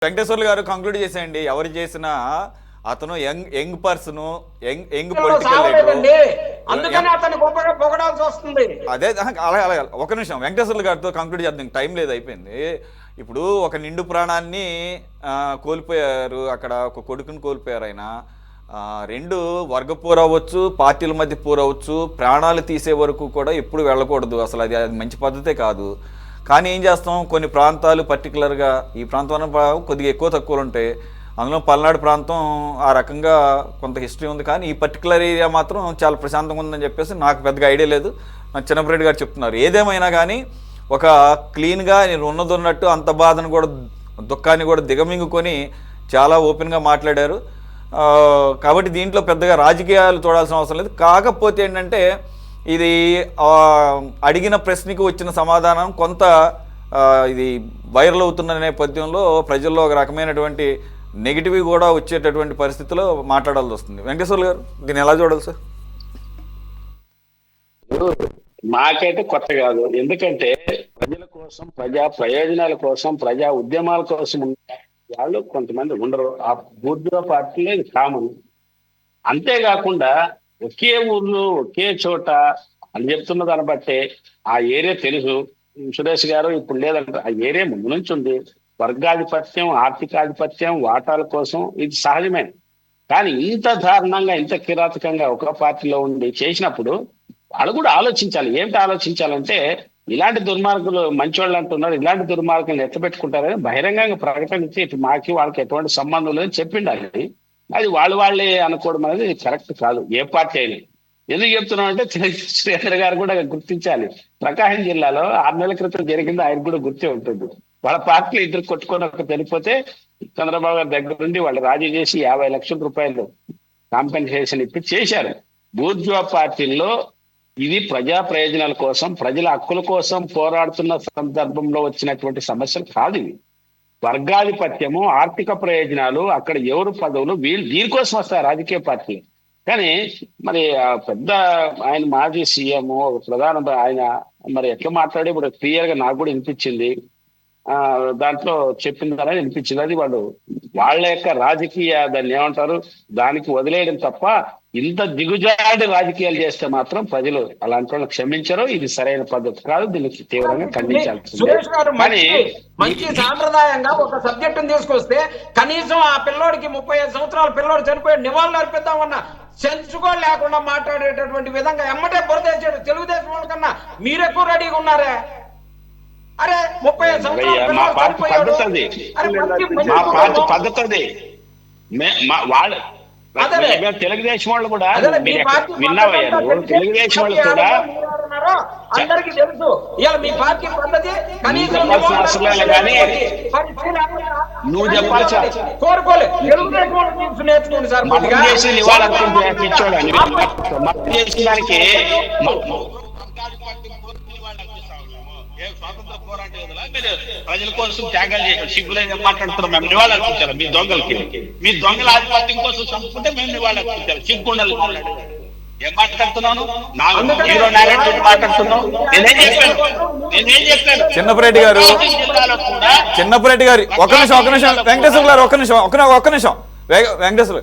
వెంకటేశ్వర్లు గారు కంక్లూడ్ చేసేయండి. ఎవరు చేసినా అతను యంగ్ పర్సన్, యంగ్ పొలిటికల్ అదే. అలాగే అలాగే ఒక నిమిషం వెంకటేశ్వర్లు గారితో కంక్లూడ్ చేద్దాం, టైం లేదు, అయిపోయింది. ఇప్పుడు ఒక నిండు ప్రాణాన్ని కోల్పోయారు, అక్కడ ఒక కొడుకుని కోల్పోయారు. ఆయన రెండు వర్గ పోరు అవ్వచ్చు, పార్టీల మధ్య పోరు అవ్వచ్చు, ప్రాణాలు తీసే వరకు కూడా ఎప్పుడు వెళ్ళకూడదు. అసలు అది మంచి పద్ధతే కాదు. కానీ ఏం చేస్తాం, కొన్ని ప్రాంతాలు పర్టికులర్గా ఈ ప్రాంతంలో కొద్దిగా ఎక్కువ తక్కువలు ఉంటాయి. అందులో పల్నాడు ప్రాంతం ఆ రకంగా కొంత హిస్టరీ ఉంది. కానీ ఈ పర్టికులర్ ఏరియా మాత్రం చాలా ప్రశాంతంగా ఉందని చెప్పేసి నాకు పెద్దగా ఐడియా లేదు, నాకు చిన్నపరెడ్డి గారు చెప్తున్నారు. ఏదేమైనా కానీ ఒక క్లీన్గా నేను ఉన్నదన్నట్టు అంత బాధను కూడా దుఃఖాన్ని కూడా దిగమింగుకొని చాలా ఓపెన్గా మాట్లాడారు. కాబట్టి దీంట్లో పెద్దగా రాజకీయాలు చూడాల్సిన అవసరం లేదు. కాకపోతే ఏంటంటే ఇది అడిగిన ప్రశ్నకు వచ్చిన సమాధానం కొంత ఇది వైరల్ అవుతున్న నేపథ్యంలో ప్రజల్లో ఒక రకమైనటువంటి నెగిటివ్ కూడా వచ్చేటటువంటి పరిస్థితిలో మాట్లాడాల్సి వస్తుంది. వెంకటేశ్వర్లు గారు దీన్ని ఎలా చూడాలి సార్? మాకైతే కొత్త కాదు, ఎందుకంటే ప్రజల కోసం, ప్రజా ప్రయోజనాల కోసం, ప్రజా ఉద్యమాల కోసం వాళ్ళు కొంతమంది ఉండరు. ఆ బూర్జువా పార్టీలో ఇది కామన్. అంతేకాకుండా ఒకే ఊర్లో ఒకే చోట అని చెప్తున్న దాన్ని బట్టే ఆ ఏరియా తెలుసు. సురేష్ గారు ఇప్పుడు లేదంటే ఆ ఏరియా ముందు నుంచి ఉంది. వర్గాధిపత్యం, ఆర్థికాధిపత్యం, వాటాల కోసం ఇది సహజమే. కానీ ఇంత దారుణంగా, ఇంత కిరాతకంగా ఒక పార్టీలో ఉండి చేసినప్పుడు వాళ్ళు కూడా ఆలోచించాలి. ఏమిటి ఆలోచించాలంటే, ఇలాంటి దుర్మార్గులు మంచోళ్ళు అంటున్నారు, ఇలాంటి దుర్మార్గులను ఎత్తపెట్టుకుంటారని బహిరంగంగా ప్రకటించి ఇటు మాకి వాళ్ళకి ఎటువంటి సంబంధం లేదని చెప్పిండాలి. అది వాళ్ళే అనుకోవడం అనేది కరెక్ట్ కాదు, ఏ పార్టీ అయినా. ఎందుకు చెప్తున్నాం అంటే, శ్రీధర్ గారు కూడా గుర్తించాలి. ప్రకాశం జిల్లాలో 6 నెలల క్రితం జరిగింది, ఆయన కూడా గుర్తే ఉంటుంది. వాళ్ళ పార్టీలు ఇద్దరు కొట్టుకొని ఒక తెలిపోతే చంద్రబాబు గారి దగ్గర నుండి వాళ్ళు రాజీ చేసి 50 లక్షల రూపాయలు కాంపెన్సేషన్ ఇప్పి చేశారు. బూర్జువా పార్టీల్లో ఇది ప్రజా ప్రయోజనాల కోసం, ప్రజల హక్కుల కోసం పోరాడుతున్న సందర్భంలో వచ్చినటువంటి సమస్యలు కాదు ఇవి. వర్గాధిపత్యము, ఆర్థిక ప్రయోజనాలు, అక్కడ ఎవరు పదవులు, వీళ్ళు దీనికోసం వస్తారు రాజకీయ పార్టీలు. కానీ మరి పెద్ద ఆయన మాజీ సీఎం, ప్రధాన ఆయన మరి ఎట్లా మాట్లాడి ఇప్పుడు క్లియర్ గా నాకు కూడా వినిపించింది. దాంట్లో చెప్పిందని వినిపించింది. అది వాళ్ళ యొక్క రాజకీయ దాన్ని ఏమంటారు, దానికి వదిలేయడం తప్ప ఇంత దిగుజాడి రాజకీయాలు చేస్తే మాత్రం ప్రజలు అలాంటి వాళ్ళని క్షమించరు. ఇది సరైన పద్ధతి కాదు, దీనికి తీవ్రంగా ఖండించాల్సింది. మంచి సాంప్రదాయంగా ఒక సబ్జెక్టును తీసుకొస్తే కనీసం ఆ పిల్లోడికి 35 సంవత్సరాల పిల్లోడు చనిపోయి నివాళులు అర్పిద్దామన్న సెన్స్ కూడా లేకుండా మాట్లాడేటటువంటి విధంగా ఎమ్మటే బురదేశాడు. తెలుగుదేశం వాళ్ళ కన్నా మీరెక్కువ రెడీగా ఉన్నారే. అరే 35 సంవత్సరాలు పద్ధతి వాళ్ళు తెలుగుదేశం వాళ్ళు కూడా విన్నావయ్యా, తెలుగుదేశం వాళ్ళు కూడా అందరికీ తెలుసు. ఇవాళ మీ పార్టీ పద్ధతి కనీసం నువ్వు చెప్పాల్సి కోరుకోలేదు. తెలుగుదేశం వాళ్ళు నేర్చుకోండి సార్. మతం చేసి నివాళులర్పించే పిచ్చోడని మతం చేసిన దానికి స్వాతంత్ర పోరాట మీరు ప్రజల కోసం త్యాగాలు చేయాలి. సిగ్గులేని మాట్లాడుతున్నాం, మేము నివాళులు అర్పించాలి. మీ దొంగలకి, మీ దొంగల ఆధిపత్యం కోసం చంపుకుంటే మేము నివాళులు అర్పించాలి. సిగ్గుండాలి. ఏం మాట్లాడుతున్నాను? హీరో నేరేటివ్ మాట్లాడుతున్నావు. నేనేం చెప్పాను? చిన్నపరెడ్డి గారు ఒక నిమిషం వెంకటేశ్వర గారు, ఒక నిమిషం వెంకటేశ్వర